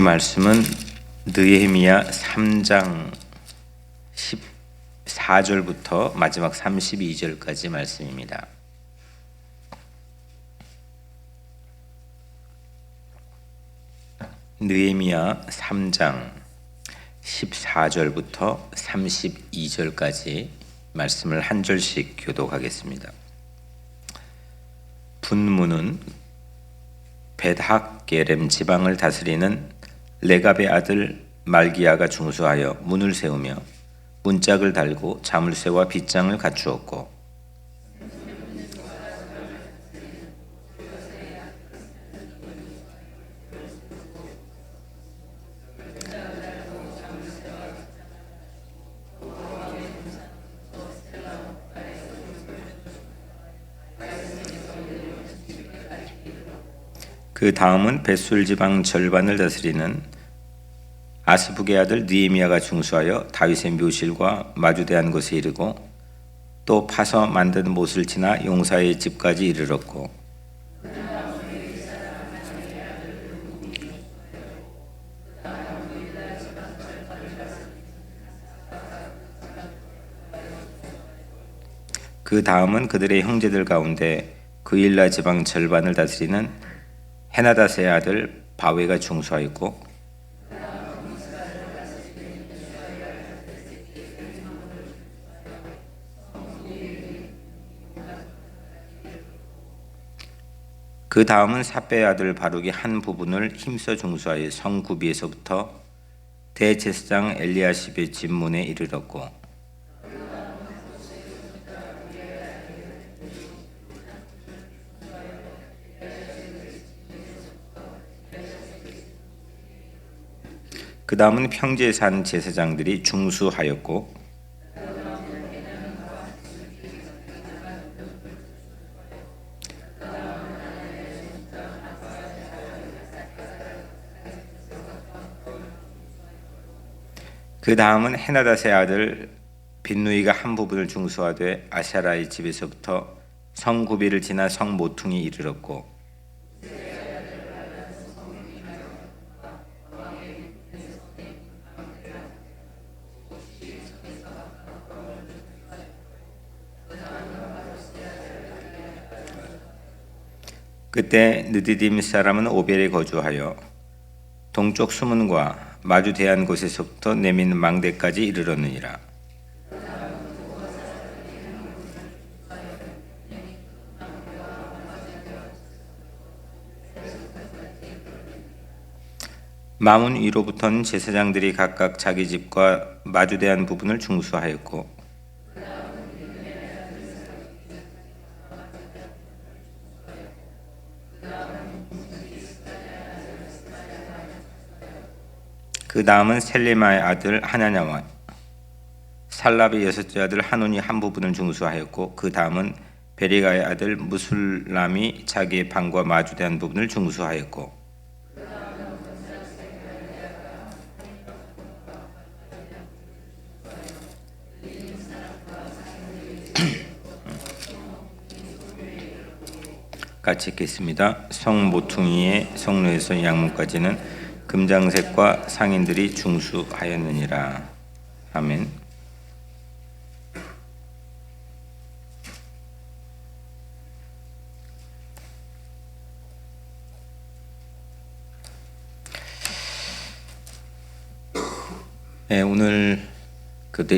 말씀은 느헤미야 3장 14절부터 마지막 32절까지 말씀입니다. 느헤미야 3장 14절부터 32절까지 말씀을 한 절씩 교독하겠습니다. 분문은 벳학게렘 지방을 다스리는 레갑의 아들 말기야가 중수하여 문을 세우며 문짝을 달고 자물쇠와 빗장을 갖추었고, 그 다음은 벳술 지방 절반을 다스리는 아스북의 아들 느헤미야가 중수하여 다윗의 묘실과 마주대한 곳에 이르고 또 파서 만든 못을 지나 용사의 집까지 이르렀고, 그 다음은 그들의 형제들 가운데 그일라 지방 절반을 다스리는 헤나다스의 아들 바웨가 중수하였고, 그 다음은 삿배의 아들 바룩이 한 부분을 힘써 중수하여 성구비에서부터 대제사장 엘리야십의 집문에 이르렀고, 그 다음은 평지에 산 제사장들이 중수하였고, 그 다음은 헤나닷의 아들 빈누이가 한 부분을 중수하되 아샤라의 집에서부터 성구비를 지나 성모퉁이 이르렀고, 그때 느디딤 사람은 오벨에 거주하여 동쪽 수문과 마주 대한 곳에서부터 내민 망대까지 이르렀느니라. 마문 위로부터는 제사장들이 각각 자기 집과 마주 대한 부분을 중수하였고, 그 다음은 셀레마의 아들 하나냐와 살랍의 여섯째 아들 하논이 한 부분을 중수하였고, 그 다음은 베리가의 아들 무술람이 자기의 방과 마주대한 부분을 중수하였고, 같이 읽겠습니다. 성모퉁이의 성로에서 양문까지는 금장색과 상인들이 중수하였느니라. 아멘. 네, 오늘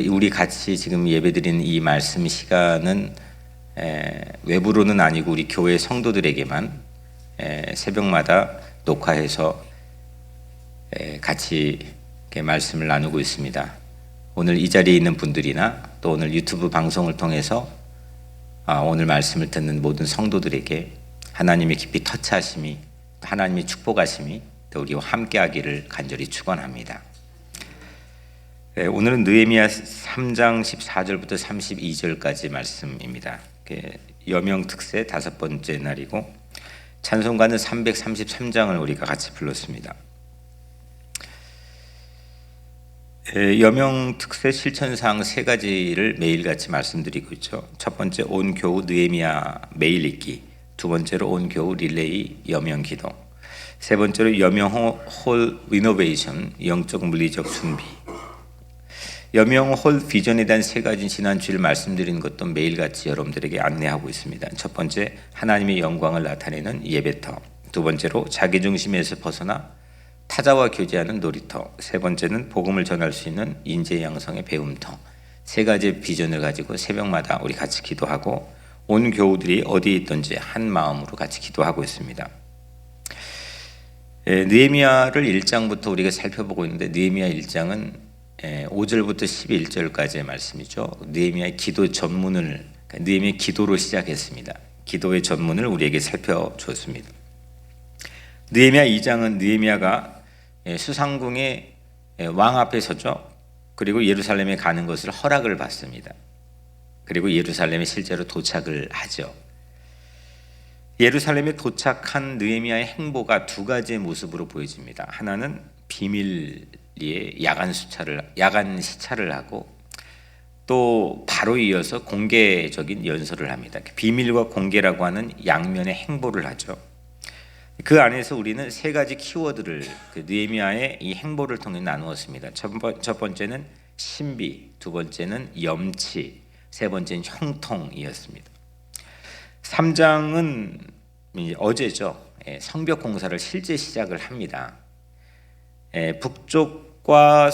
우리 같이 지금 예배드리는 이 말씀 시간은 외부로는 아니고 우리 교회 성도들에게만 새벽마다 녹화해서 같이 말씀을 나누고 있습니다. 오늘 이 자리에 있는 분들이나 또 오늘 유튜브 방송을 통해서 오늘 말씀을 듣는 모든 성도들에게 하나님의 깊이 터치하심이, 하나님의 축복하심이 또 우리와 함께하기를 간절히 축원합니다. 오늘은 느헤미야 3장 14절부터 32절까지 말씀입니다. 여명 특세 5번째 날이고 찬송가는 333장을 우리가 같이 불렀습니다. 여명 특세 실천사항 3가지를 매일같이 말씀드리고 있죠. 첫 번째 온 교우 느헤미야 매일 읽기, 두 번째로 온 교우 릴레이 여명 기도, 세 번째로 여명홀 리노베이션, 영적 물리적 준비. 여명홀 비전에 대한 세 가지 지난주에 말씀드린 것도 매일같이 여러분들에게 안내하고 있습니다. 첫 번째, 하나님의 영광을 나타내는 예배터. 두 번째로, 자기중심에서 벗어나 타자와 교제하는 놀이터. 세 번째는 복음을 전할 수 있는 인재 양성의 배움터. 세 가지 비전을 가지고 새벽마다 우리 같이 기도하고 온 교우들이 어디에 있든지 한 마음으로 같이 기도하고 있습니다. 느헤미야를 1장부터 우리가 살펴보고 있는데, 느헤미야 1장은 5절부터 11절까지의 말씀이죠. 느헤미야의 기도 전문을, 느헤미야의 기도로 시작했습니다. 기도의 전문을 우리에게 살펴주었습니다. 느헤미야 2장은 느헤미야가 수상궁의 왕 앞에 서죠. 그리고 예루살렘에 가는 것을 허락을 받습니다. 그리고 예루살렘에 실제로 도착을 하죠. 예루살렘에 도착한 느헤미야의 행보가 두 가지의 모습으로 보여집니다. 하나는 비밀리에 야간 시찰을 하고, 또 바로 이어서 공개적인 연설을 합니다. 비밀과 공개라고 하는 양면의 행보를 하죠. 그 안에서 우리는 세 가지 키워드를 느헤미야의 이 행보를 통해 나누었습니다. 첫 번째는 신비, 두 번째는 염치, 세 번째는 형통이었습니다. 3장은 어제죠. 성벽 공사를 실제 시작을 합니다. 북쪽과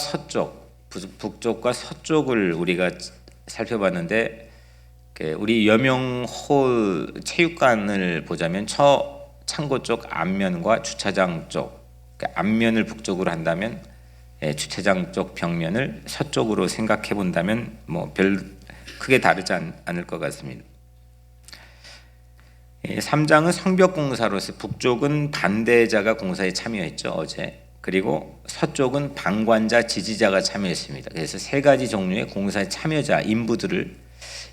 서쪽을 우리가 살펴봤는데, 우리 여명홀 체육관을 보자면 창고 쪽 앞면과 주차장 쪽, 앞면을 북쪽으로 한다면 주차장 쪽 벽면을 서쪽으로 생각해 본다면 별 크게 다르지 않을 것 같습니다. 3장은 성벽 공사로서 북쪽은 반대자가 공사에 참여했죠, 어제. 그리고 서쪽은 방관자, 지지자가 참여했습니다. 그래서 세 가지 종류의 공사의 참여자,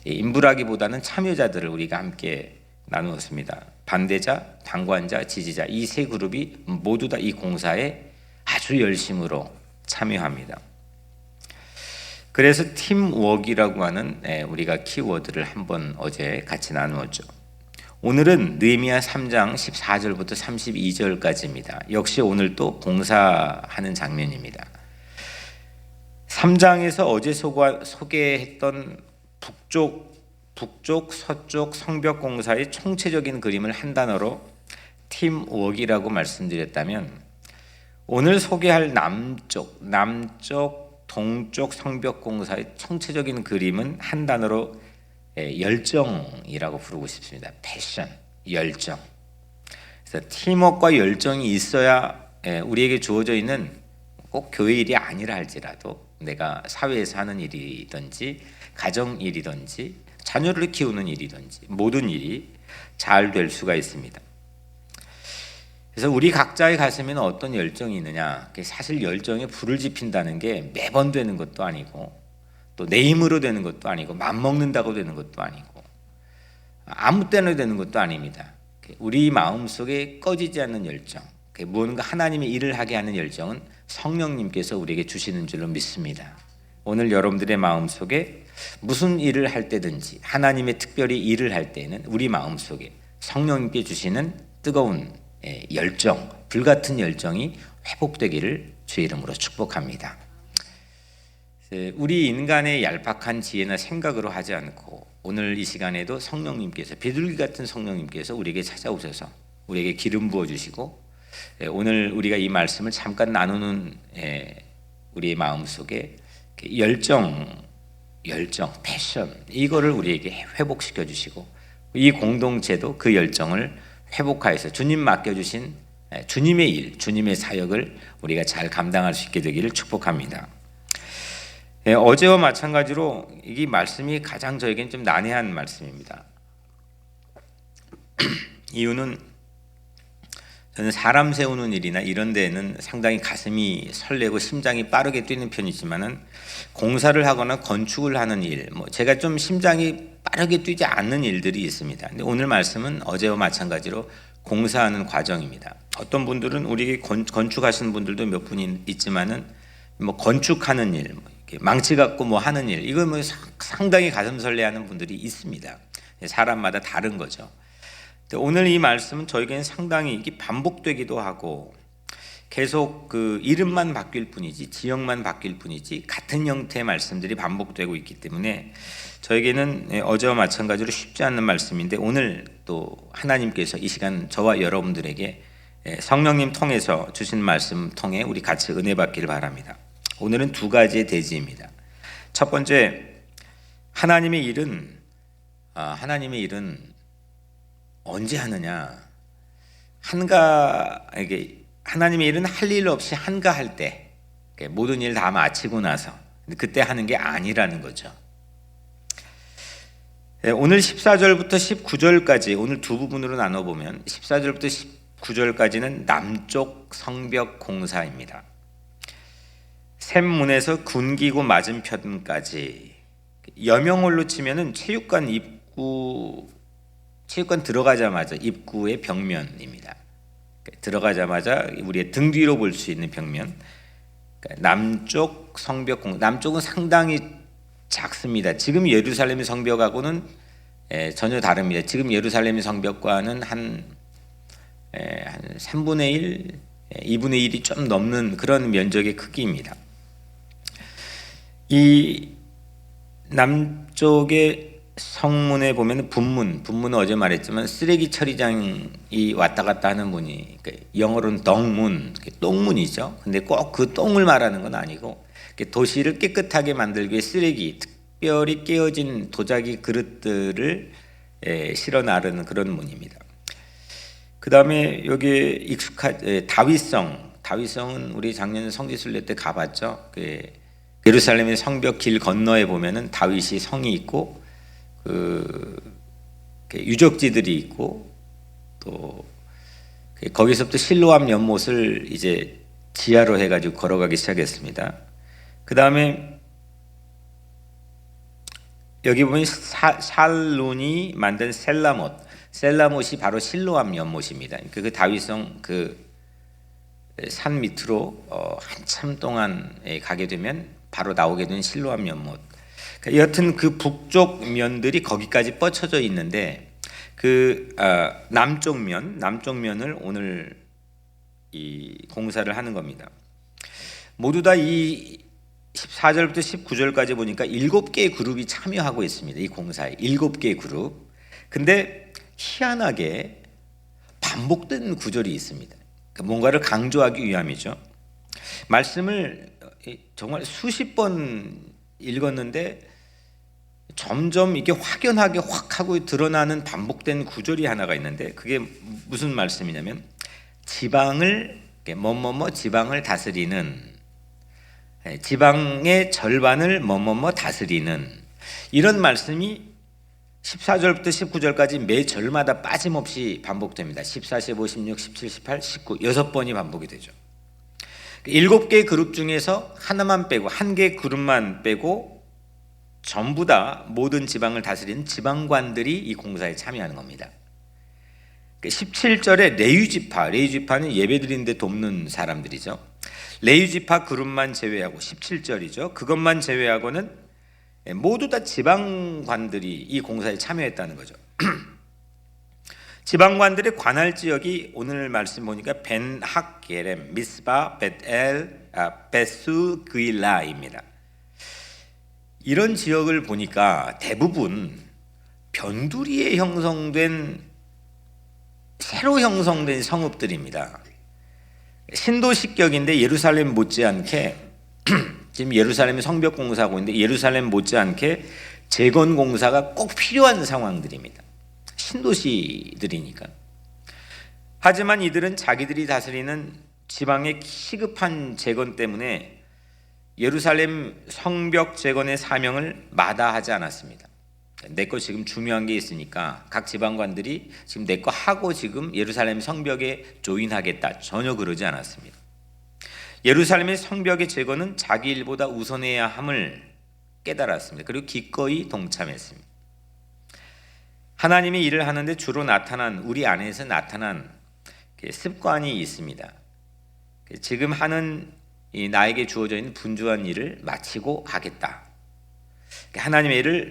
인부라기보다는 참여자들을 우리가 함께 나누었습니다. 반대자, 방관자, 지지자, 이 세 그룹이 모두 다 이 공사에 아주 열심으로 참여합니다. 그래서 팀워크라고 하는 우리가 키워드를 한번 어제 같이 나누었죠. 오늘은 느헤미야 3장 14절부터 32절까지입니다. 역시 오늘 또 공사하는 장면입니다. 3장에서 어제 소개했던 북쪽, 서쪽 성벽 공사의 총체적인 그림을 한 단어로 팀워크라고 말씀드렸다면, 오늘 소개할 남쪽, 동쪽 성벽 공사의 총체적인 그림은 한 단어로 열정이라고 부르고 싶습니다. 패션, 열정. 그래서 팀워크와 열정이 있어야 우리에게 주어져 있는, 꼭 교회 일이 아니라 할지라도 내가 사회에서 하는 일이든지 가정 일이든지 자녀를 키우는 일이든지 모든 일이 잘 될 수가 있습니다. 그래서 우리 각자의 가슴에는 어떤 열정이 있느냐, 사실 열정에 불을 지핀다는 게 매번 되는 것도 아니고, 또 내 힘으로 되는 것도 아니고, 맘먹는다고 되는 것도 아니고, 아무 때나 되는 것도 아닙니다. 우리 마음속에 꺼지지 않는 열정, 무언가 하나님의 일을 하게 하는 열정은 성령님께서 우리에게 주시는 줄로 믿습니다. 오늘 여러분들의 마음속에 무슨 일을 할 때든지, 하나님의 특별히 일을 할 때에는 우리 마음속에 성령님께 주시는 뜨거운 열정, 불같은 열정이 회복되기를 주의 이름으로 축복합니다. 우리 인간의 얄팍한 지혜나 생각으로 하지 않고, 오늘 이 시간에도 성령님께서, 비둘기 같은 성령님께서 우리에게 찾아오셔서 우리에게 기름 부어주시고, 오늘 우리가 이 말씀을 잠깐 나누는 우리의 마음속에 열정, 패션, 이거를 우리에게 회복시켜 주시고, 이 공동체도 그 열정을 회복하여서 주님 맡겨주신 주님의 일, 주님의 사역을 우리가 잘 감당할 수 있게 되기를 축복합니다. 어제와 마찬가지로 이 말씀이 가장 저에겐 좀 난해한 말씀입니다. 이유는 저는 사람 세우는 일이나 이런 데는 상당히 가슴이 설레고 심장이 빠르게 뛰는 편이지만은, 공사를 하거나 건축을 하는 일, 제가 좀 심장이 빠르게 뛰지 않는 일들이 있습니다. 근데 오늘 말씀은 어제와 마찬가지로 공사하는 과정입니다. 어떤 분들은, 우리 건축하시는 분들도 몇 분 있지만은, 건축하는 일, 망치 갖고 하는 일, 이거 상당히 가슴 설레하는 분들이 있습니다. 사람마다 다른 거죠. 오늘 이 말씀은 저에게는 상당히 이게 반복되기도 하고 계속 그 이름만 바뀔 뿐이지 지역만 바뀔 뿐이지 같은 형태의 말씀들이 반복되고 있기 때문에 저에게는 어제와 마찬가지로 쉽지 않는 말씀인데 오늘 또 하나님께서 이 시간 저와 여러분들에게 성령님 통해서 주신 말씀 통해 우리 같이 은혜 받기를 바랍니다. 오늘은 두 가지의 대지입니다. 첫 번째, 하나님의 일은 언제 하느냐? 하나님의 일은 할 일 없이 한가할 때, 모든 일 다 마치고 나서 그때 하는 게 아니라는 거죠. 오늘 14절부터 19절까지 오늘 두 부분으로 나눠보면 14절부터 19절까지는 남쪽 성벽 공사입니다. 샘문에서 군기구 맞은편까지, 여명홀로 치면은 체육관 들어가자마자 입구의 벽면입니다. 들어가자마자 우리의 등 뒤로 볼 수 있는 벽면. 남쪽 성벽 남쪽은 상당히 작습니다. 지금 예루살렘 성벽하고는 전혀 다릅니다. 지금 예루살렘 성벽과는 한 3분의 1, 2분의 1이 좀 넘는 그런 면적의 크기입니다. 이 남쪽의 성문에 보면 분문은 어제 말했지만 쓰레기 처리장이 왔다 갔다 하는 문이, 영어로는 덩문, 똥문이죠. 근데 꼭 그 똥을 말하는 건 아니고 도시를 깨끗하게 만들기 위해 쓰레기, 특별히 깨어진 도자기 그릇들을 실어 나르는 그런 문입니다. 그 다음에 여기 다윗성은 우리 작년 성지순례 때 가봤죠. 예루살렘의 성벽 길 건너에 보면은 다윗이 성이 있고 유적지들이 있고 또 거기서부터 실로암 연못을 이제 지하로 해가지고 걸어가기 시작했습니다. 그 다음에 여기 보면 샬룬이 만든 셀라못이 바로 실로암 연못입니다. 그 다윗성 산 밑으로 한참 동안 가게 되면 바로 나오게 된 실로암 연못. 여튼 그 북쪽 면들이 거기까지 뻗쳐져 있는데 남쪽 면을 오늘 이 공사를 하는 겁니다. 모두 다 이 14절부터 19절까지 보니까 7개의 그룹이 참여하고 있습니다. 이 공사에 7개의 그룹. 근데 희한하게 반복된 구절이 있습니다. 뭔가를 강조하기 위함이죠. 말씀을 정말 수십 번 읽었는데 점점 이게 확연하게 확 하고 드러나는 반복된 구절이 하나가 있는데 그게 무슨 말씀이냐면 지방을 다스리는, 지방의 절반을 다스리는, 이런 말씀이 14절부터 19절까지 매 절마다 빠짐없이 반복됩니다. 14, 15, 16, 17, 18, 19 6번이 반복이 되죠. 7개의 그룹 중에서 하나만 빼고, 한 개의 그룹만 빼고 전부 다 모든 지방을 다스리는 지방관들이 이 공사에 참여하는 겁니다. 17절에 레위지파는 예배드리는데 돕는 사람들이죠. 레위지파 그룹만 제외하고 17절이죠. 그것만 제외하고는 모두 다 지방관들이 이 공사에 참여했다는 거죠. 지방관들의 관할 지역이 오늘 말씀 보니까 벤학게렘, 미스바, 벳엘, 베스그일라입니다. 이런 지역을 보니까 대부분 변두리에 새로 형성된 성읍들입니다. 신도시격인데 예루살렘 못지않게 지금 예루살렘이 성벽 공사하고 있는데 예루살렘 못지않게 재건 공사가 꼭 필요한 상황들입니다. 신도시들이니까. 하지만 이들은 자기들이 다스리는 지방의 시급한 재건 때문에 예루살렘 성벽 재건의 사명을 마다하지 않았습니다. 내 거 지금 중요한 게 있으니까 각 지방관들이 지금 내 거 하고 지금 예루살렘 성벽에 조인하겠다, 전혀 그러지 않았습니다. 예루살렘의 성벽의 재건은 자기 일보다 우선해야 함을 깨달았습니다. 그리고 기꺼이 동참했습니다. 하나님이 일을 하는데 주로 우리 안에서 나타난 습관이 있습니다. 지금 하는 나에게 주어져 있는 분주한 일을 마치고 하겠다. 하나님의 일을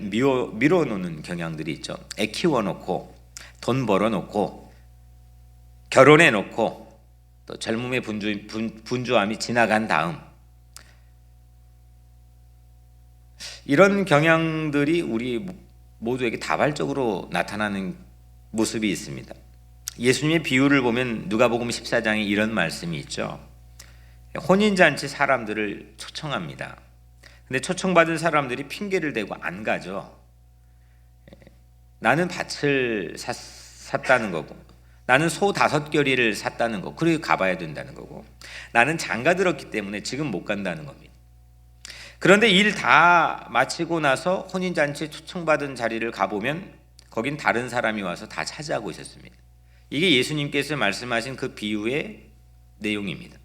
밀어놓는 경향들이 있죠. 애키워놓고 돈 벌어놓고 결혼해놓고 또 젊음의 분주함이 지나간 다음 이런 경향들이 우리 모두에게 다발적으로 나타나는 모습이 있습니다. 예수님의 비유를 보면 누가복음 14장에 이런 말씀이 있죠. 혼인잔치 사람들을 초청합니다. 근데 초청받은 사람들이 핑계를 대고 안 가죠. 나는 밭을 샀다는 거고, 나는 소 5겨리를 샀다는 거, 그리고 가봐야 된다는 거고, 나는 장가 들었기 때문에 지금 못 간다는 겁니다. 그런데 일 다 마치고 나서 혼인잔치에 초청받은 자리를 가보면 거긴 다른 사람이 와서 다 차지하고 있었습니다. 이게 예수님께서 말씀하신 그 비유의 내용입니다.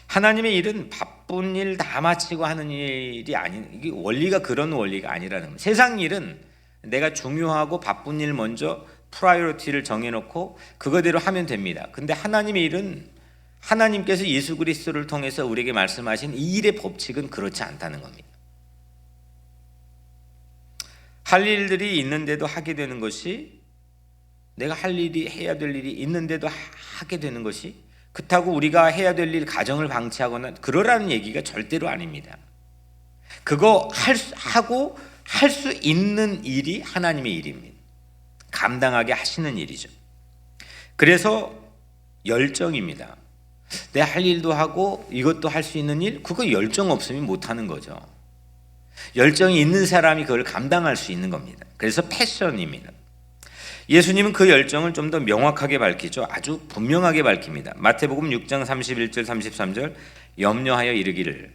하나님의 일은 바쁜 일 다 마치고 하는 일이 아닌, 이게 원리가 그런 원리가 아니라는 겁니다. 세상 일은 내가 중요하고 바쁜 일 먼저 프라이어리티를 정해놓고 그거대로 하면 됩니다. 근데 하나님의 일은 하나님께서 예수 그리스도를 통해서 우리에게 말씀하신 이 일의 법칙은 그렇지 않다는 겁니다. 할 일들이 있는데도 하게 되는 것이, 내가 할 일이 해야 될 일이 있는데도 하게 되는 것이, 그렇다고 우리가 해야 될 일 가정을 방치하거나 그러라는 얘기가 절대로 아닙니다. 그거 하고 할 수 있는 일이 하나님의 일입니다. 감당하게 하시는 일이죠. 그래서 열정입니다. 내 할 일도 하고 이것도 할 수 있는 일, 그거 열정 없으면 못하는 거죠. 열정이 있는 사람이 그걸 감당할 수 있는 겁니다. 그래서 패션입니다. 예수님은 그 열정을 좀 더 명확하게 밝히죠. 아주 분명하게 밝힙니다. 마태복음 6장 31절 33절, 염려하여 이르기를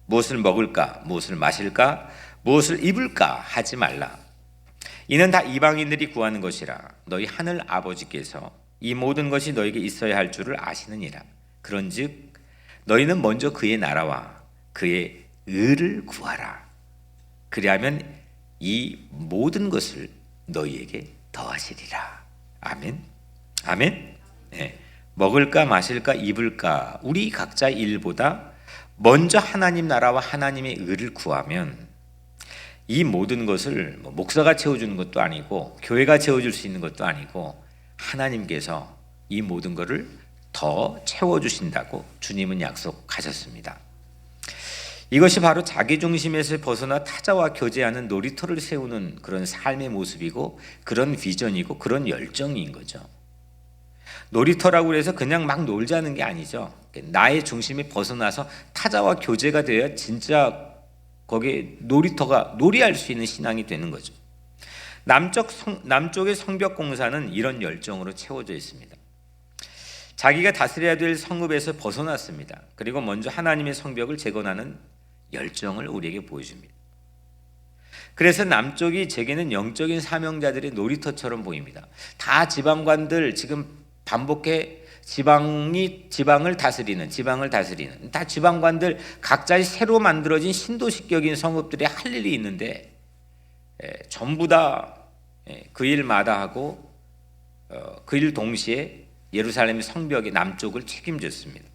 무엇을 먹을까, 무엇을 마실까, 무엇을 입을까 하지 말라. 이는 다 이방인들이 구하는 것이라. 너희 하늘 아버지께서 이 모든 것이 너에게 있어야 할 줄을 아시느니라. 그런즉 너희는 먼저 그의 나라와 그의 의를 구하라. 그리하면 이 모든 것을 너희에게 더하시리라. 아멘. 아멘. 네. 먹을까 마실까 입을까, 우리 각자 일보다 먼저 하나님 나라와 하나님의 의를 구하면 이 모든 것을 목사가 채워주는 것도 아니고 교회가 채워줄 수 있는 것도 아니고 하나님께서 이 모든 것을 더 채워주신다고 주님은 약속하셨습니다. 이것이 바로 자기중심에서 벗어나 타자와 교제하는 놀이터를 세우는 그런 삶의 모습이고 그런 비전이고 그런 열정인 거죠. 놀이터라고 해서 그냥 막 놀자는 게 아니죠. 나의 중심에 벗어나서 타자와 교제가 되어야 진짜 거기에 놀이터가 놀이할 수 있는 신앙이 되는 거죠. 남쪽의 성벽공사는 이런 열정으로 채워져 있습니다. 자기가 다스려야 될 성읍에서 벗어났습니다. 그리고 먼저 하나님의 성벽을 재건하는 열정을 우리에게 보여줍니다. 그래서 남쪽이 제게는 영적인 사명자들의 놀이터처럼 보입니다. 다 지방관들 지금 반복해 지방을 다스리는 다 지방관들 각자의 새로 만들어진 신도시격인 성읍들에 할 일이 있는데 전부 다 그 일마다 하고 그 일 동시에 예루살렘의 성벽의 남쪽을 책임졌습니다.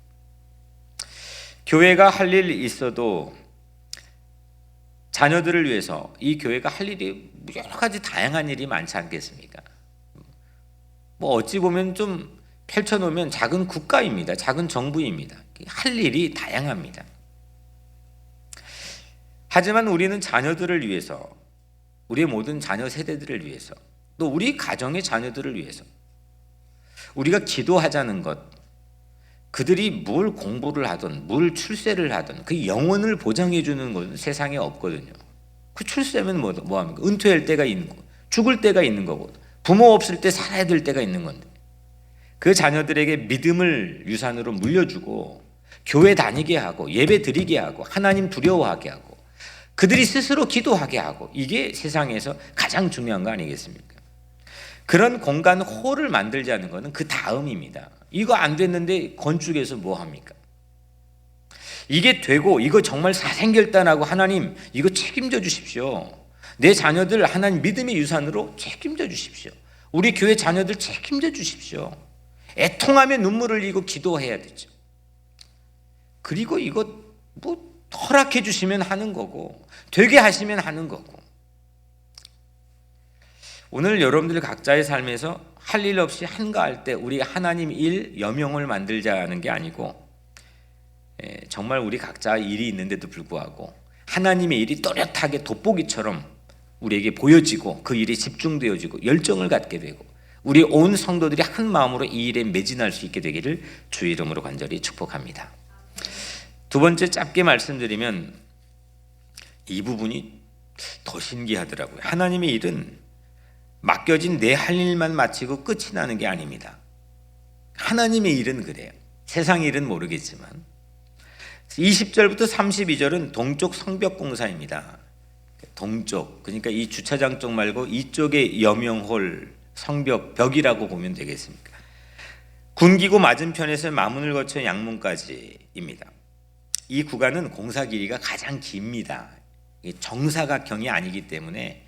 교회가 할 일이 있어도 자녀들을 위해서 이 교회가 할 일이 여러 가지 다양한 일이 많지 않겠습니까? 어찌 보면 좀 펼쳐놓으면 작은 국가입니다. 작은 정부입니다. 할 일이 다양합니다. 하지만 우리는 자녀들을 위해서, 우리의 모든 자녀 세대들을 위해서, 또 우리 가정의 자녀들을 위해서 우리가 기도하자는 것, 그들이 뭘 공부를 하든 뭘 출세를 하든 그 영혼을 보장해 주는 것은 세상에 없거든요. 그 출세면 뭐합니까? 은퇴할 때가 있는 거고 죽을 때가 있는 거고 부모 없을 때 살아야 될 때가 있는 건데 그 자녀들에게 믿음을 유산으로 물려주고 교회 다니게 하고 예배 드리게 하고 하나님 두려워하게 하고 그들이 스스로 기도하게 하고, 이게 세상에서 가장 중요한 거 아니겠습니까? 그런 공간 홀을 만들자는 것은 그 다음입니다. 이거 안 됐는데 건축에서 뭐 합니까? 이게 되고 이거 정말 사생결단하고 하나님 이거 책임져 주십시오. 내 자녀들 하나님 믿음의 유산으로 책임져 주십시오. 우리 교회 자녀들 책임져 주십시오. 애통하며 눈물을 흘리고 기도해야 되죠. 그리고 이거 허락해 주시면 하는 거고 되게 하시면 하는 거고, 오늘 여러분들 각자의 삶에서 할 일 없이 한가할 때 우리 하나님 일, 여명을 만들자는 게 아니고 정말 우리 각자 일이 있는데도 불구하고 하나님의 일이 또렷하게 돋보기처럼 우리에게 보여지고 그 일이 집중되어지고 열정을 갖게 되고 우리 온 성도들이 한 마음으로 이 일에 매진할 수 있게 되기를 주의 이름으로 간절히 축복합니다. 두 번째 짧게 말씀드리면 이 부분이 더 신기하더라고요. 하나님의 일은 맡겨진 내 할 일만 마치고 끝이 나는 게 아닙니다. 하나님의 일은 그래요. 세상 일은 모르겠지만 20절부터 32절은 동쪽 성벽 공사입니다. 동쪽, 그러니까 이 주차장 쪽 말고 이쪽에 여명홀 성벽 벽이라고 보면 되겠습니까? 군기고 맞은편에서 마문을 거쳐 양문까지입니다. 이 구간은 공사 길이가 가장 깁니다. 정사각형이 아니기 때문에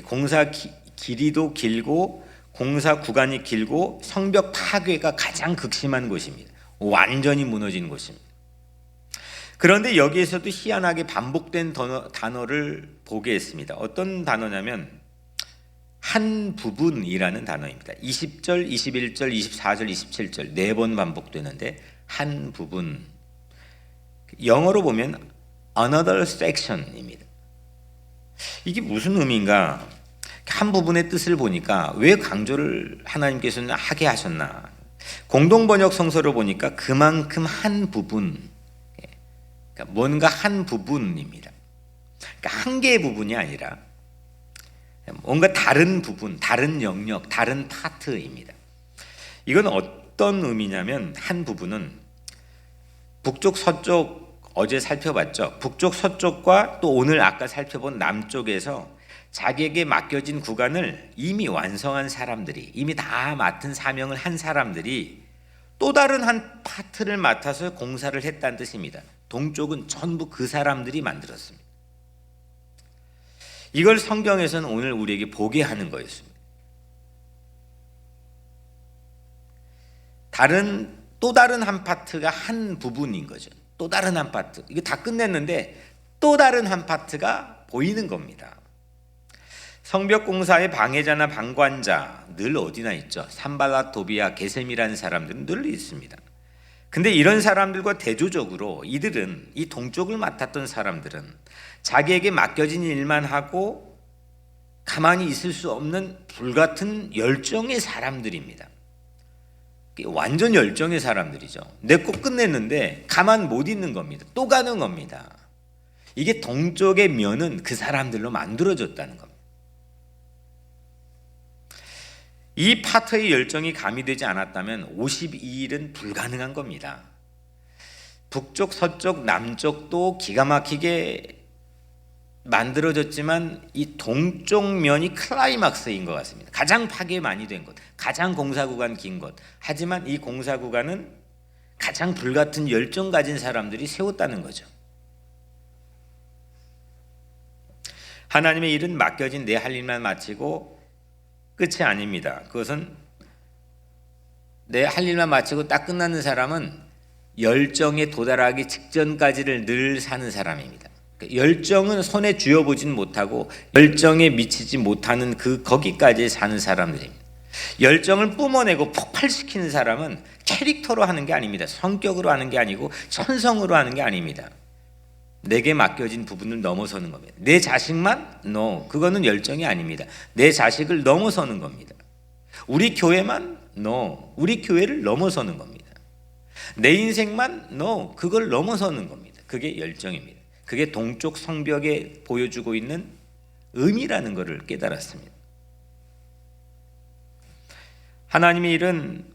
공사 길이도 길고 공사 구간이 길고 성벽 파괴가 가장 극심한 곳입니다. 완전히 무너진 곳입니다. 그런데 여기에서도 희한하게 반복된 단어를 보게 했습니다. 어떤 단어냐면 한 부분이라는 단어입니다. 20절, 21절, 24절, 27절 4번 반복되는데 한 부분, 영어로 보면 another section입니다. 이게 무슨 의미인가? 한 부분의 뜻을 보니까 왜 강조를 하나님께서는 하게 하셨나? 공동번역 성서를 보니까 그만큼 한 부분, 그러니까 뭔가 한 부분입니다. 그러니까 한 개의 부분이 아니라 뭔가 다른 부분, 다른 영역, 다른 파트입니다. 이건 어떤 의미냐면 한 부분은 북쪽, 서쪽 어제 살펴봤죠. 북쪽, 서쪽과 또 오늘 아까 살펴본 남쪽에서 자기에게 맡겨진 구간을 이미 완성한 사람들이, 이미 다 맡은 사명을 한 사람들이 또 다른 한 파트를 맡아서 공사를 했다는 뜻입니다. 동쪽은 전부 그 사람들이 만들었습니다. 이걸 성경에서는 오늘 우리에게 보게 하는 거였습니다. 또 다른 한 파트가 한 부분인 거죠. 또 다른 한 파트. 이거 다 끝냈는데 또 다른 한 파트가 보이는 겁니다. 성벽 공사의 방해자나 방관자 늘 어디나 있죠. 산발랏, 도비아, 게셈이라는 사람들은 늘 있습니다. 근데 이런 사람들과 대조적으로 이들은, 이 동쪽을 맡았던 사람들은 자기에게 맡겨진 일만 하고 가만히 있을 수 없는 불같은 열정의 사람들입니다. 완전 열정의 사람들이죠. 내 거 끝냈는데 가만 못 있는 겁니다. 또 가는 겁니다. 이게 동쪽의 면은 그 사람들로 만들어졌다는 겁니다. 이 파트의 열정이 가미되지 않았다면 52일은 불가능한 겁니다. 북쪽, 서쪽, 남쪽도 기가 막히게 만들어졌지만 이 동쪽 면이 클라이막스인 것 같습니다. 가장 파괴 많이 된 것, 가장 공사 구간 긴 것. 하지만 이 공사 구간은 가장 불같은 열정 가진 사람들이 세웠다는 거죠. 하나님의 일은 맡겨진 내 할 일만 마치고 끝이 아닙니다. 그것은 내 할 일만 마치고 딱 끝나는 사람은 열정에 도달하기 직전까지를 늘 사는 사람입니다. 열정은 손에 쥐어보진 못하고 열정에 미치지 못하는 거기까지 사는 사람들입니다. 열정을 뿜어내고 폭발시키는 사람은 캐릭터로 하는 게 아닙니다. 성격으로 하는 게 아니고 천성으로 하는 게 아닙니다. 내게 맡겨진 부분을 넘어서는 겁니다. 내 자식만? No. 그거는 열정이 아닙니다. 내 자식을 넘어서는 겁니다. 우리 교회만? No. 우리 교회를 넘어서는 겁니다. 내 인생만? No. 그걸 넘어서는 겁니다. 그게 열정입니다. 그게 동쪽 성벽에 보여주고 있는 의미라는 것을 깨달았습니다. 하나님의 일은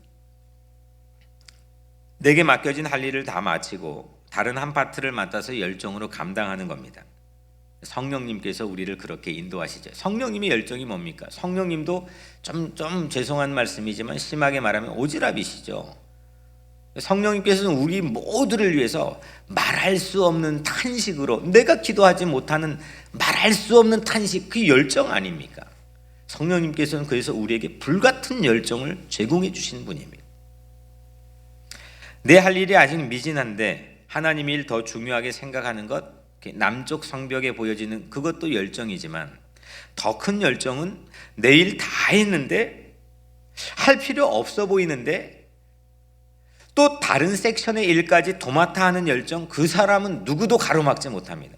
내게 맡겨진 할 일을 다 마치고 다른 한 파트를 맡아서 열정으로 감당하는 겁니다. 성령님께서 우리를 그렇게 인도하시죠. 성령님의 열정이 뭡니까? 성령님도 좀 죄송한 말씀이지만 심하게 말하면 오지랖이시죠. 성령님께서는 우리 모두를 위해서 말할 수 없는 탄식으로, 내가 기도하지 못하는 말할 수 없는 탄식, 그 열정 아닙니까? 성령님께서는 그래서 우리에게 불같은 열정을 제공해 주신 분입니다. 내 할 일이 아직 미진한데 하나님의 일 더 중요하게 생각하는 것, 남쪽 성벽에 보여지는 그것도 열정이지만 더 큰 열정은 내일 다 했는데 할 필요 없어 보이는데 또 다른 섹션의 일까지 도맡아 하는 열정, 그 사람은 누구도 가로막지 못합니다.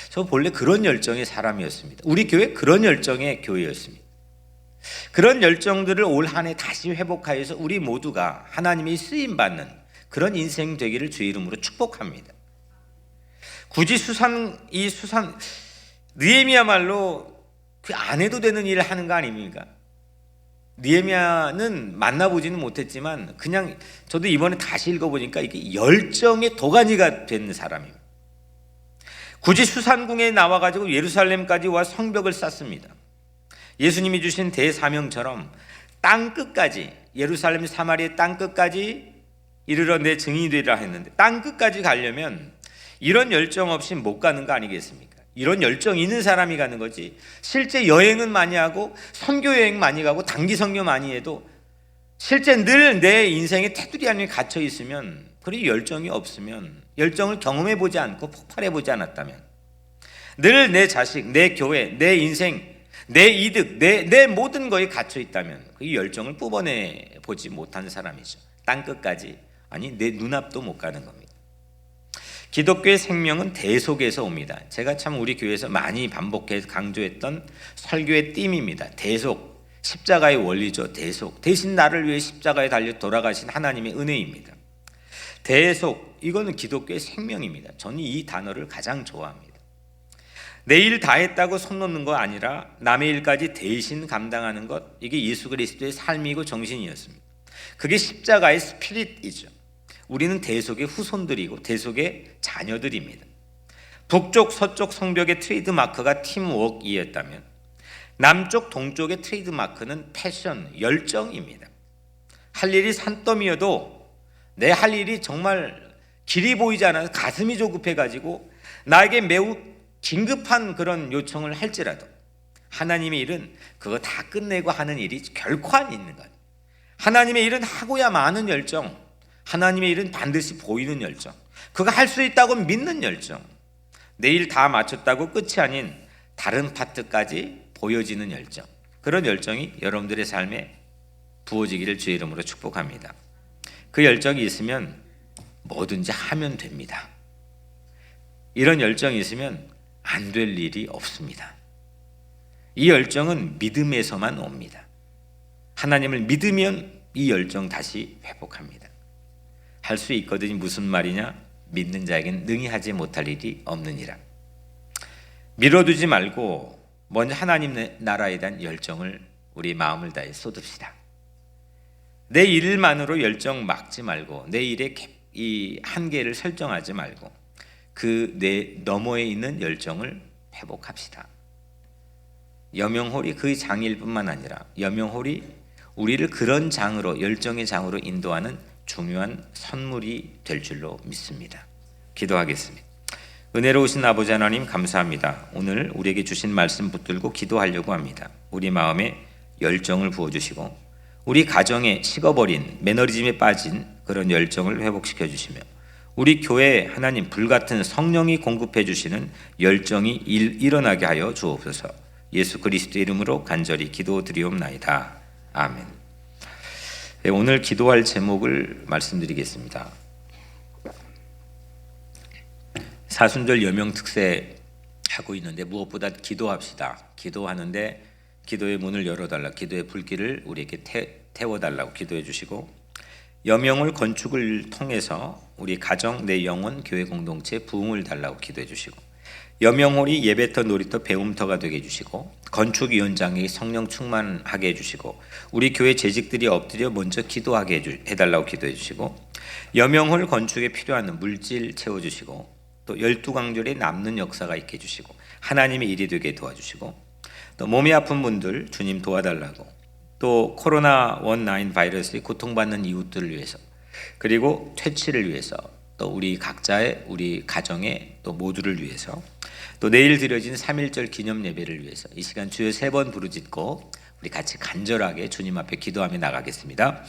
저 본래 그런 열정의 사람이었습니다. 우리 교회 그런 열정의 교회였습니다. 그런 열정들을 올 한 해 다시 회복하여서 우리 모두가 하나님의 쓰임받는 그런 인생 되기를 주의 이름으로 축복합니다. 굳이 느헤미야말로 그 안 해도 되는 일을 하는 거 아닙니까? 느헤미야는 만나보지는 못했지만 그냥 저도 이번에 다시 읽어보니까 이게 열정의 도가니가 된 사람입니다. 굳이 수산궁에 나와가지고 예루살렘까지 와 성벽을 쌓습니다. 예수님이 주신 대사명처럼 땅끝까지, 예루살렘 사마리아 땅끝까지 이르러 내 증인이 되리라 했는데 땅끝까지 가려면 이런 열정 없이 못 가는 거 아니겠습니까? 이런 열정 있는 사람이 가는 거지. 실제 여행은 많이 하고 선교 여행 많이 가고 단기 선교 많이 해도 실제 늘 내 인생의 테두리 안에 갇혀 있으면, 그리고 열정이 없으면, 열정을 경험해 보지 않고 폭발해 보지 않았다면, 늘 내 자식, 내 교회, 내 인생, 내 이득, 내 모든 거에 갇혀 있다면 그 열정을 뽑아내 보지 못한 사람이죠. 땅끝까지, 아니 내 눈앞도 못 가는 겁니다. 기독교의 생명은 대속에서 옵니다. 제가 참 우리 교회에서 많이 반복해서 강조했던 설교의 띠입니다. 대속, 십자가의 원리죠. 대속, 대신 나를 위해 십자가에 달려 돌아가신 하나님의 은혜입니다. 대속, 이거는 기독교의 생명입니다. 저는 이 단어를 가장 좋아합니다. 내 일 다 했다고 손 놓는 거 아니라 남의 일까지 대신 감당하는 것, 이게 예수 그리스도의 삶이고 정신이었습니다. 그게 십자가의 스피릿이죠. 우리는 대속의 후손들이고 대속의 자녀들입니다. 북쪽 서쪽 성벽의 트레이드 마크가 팀워크이었다면 남쪽 동쪽의 트레이드 마크는 패션, 열정입니다. 할 일이 산더미여도 내 할 일이 정말 길이 보이지 않아서 가슴이 조급해가지고 나에게 매우 긴급한 그런 요청을 할지라도 하나님의 일은 그거 다 끝내고 하는 일이 결코 안 있는 것. 하나님의 일은 하고야 마는 열정, 하나님의 일은 반드시 보이는 열정, 그거 할 수 있다고 믿는 열정, 내일 다 마쳤다고 끝이 아닌 다른 파트까지 보여지는 열정, 그런 열정이 여러분들의 삶에 부어지기를 주의 이름으로 축복합니다. 그 열정이 있으면 뭐든지 하면 됩니다. 이런 열정이 있으면 안 될 일이 없습니다. 이 열정은 믿음에서만 옵니다. 하나님을 믿으면 이 열정 다시 회복합니다. 할 수 있거든요. 무슨 말이냐? 믿는 자에게는 능히 하지 못할 일이 없느니라. 미뤄두지 말고 먼저 하나님 나라에 대한 열정을 우리 마음을 다해 쏟읍시다. 내 일만으로 열정 막지 말고 내 일의 이 한계를 설정하지 말고 그 내 너머에 있는 열정을 회복합시다. 여명홀이 그 장일뿐만 아니라 여명홀이 우리를 그런 장으로, 열정의 장으로 인도하는 중요한 선물이 될 줄로 믿습니다. 기도하겠습니다. 은혜로우신 아버지 하나님, 감사합니다. 오늘 우리에게 주신 말씀 붙들고 기도하려고 합니다. 우리 마음에 열정을 부어주시고 우리 가정에 식어버린, 매너리즘에 빠진 그런 열정을 회복시켜 주시며 우리 교회에 하나님 불같은 성령이 공급해 주시는 열정이 일어나게 하여 주옵소서. 예수 그리스도의 이름으로 간절히 기도드리옵나이다. 아멘. 네, 오늘 기도할 제목을 말씀드리겠습니다. 사순절 여명 특세 하고 있는데 무엇보다 기도합시다. 기도하는데 기도의 문을 열어달라, 기도의 불길을 우리에게 태워달라고 기도해 주시고, 여명홀 건축을 통해서 우리 가정, 내 영혼, 교회 공동체 부흥을 달라고 기도해 주시고, 여명홀이 예배터, 놀이터, 배움터가 되게 해주시고, 건축위원장이 성령 충만하게 해주시고, 우리 교회 재직들이 엎드려 먼저 기도하게 해달라고 기도해 주시고, 여명홀 건축에 필요한 물질 채워주시고, 또 12광절에 남는 역사가 있게 해주시고, 하나님의 일이 되게 도와주시고, 또 몸이 아픈 분들 주님 도와달라고, 또 코로나19 바이러스에 고통받는 이웃들을 위해서, 그리고 퇴치를 위해서, 또 우리 각자의, 우리 가정의 또 모두를 위해서, 또 내일 드려진 3.1절 기념 예배를 위해서 이 시간 주여 3번 부르짖고 우리 같이 간절하게 주님 앞에 기도하며 나가겠습니다.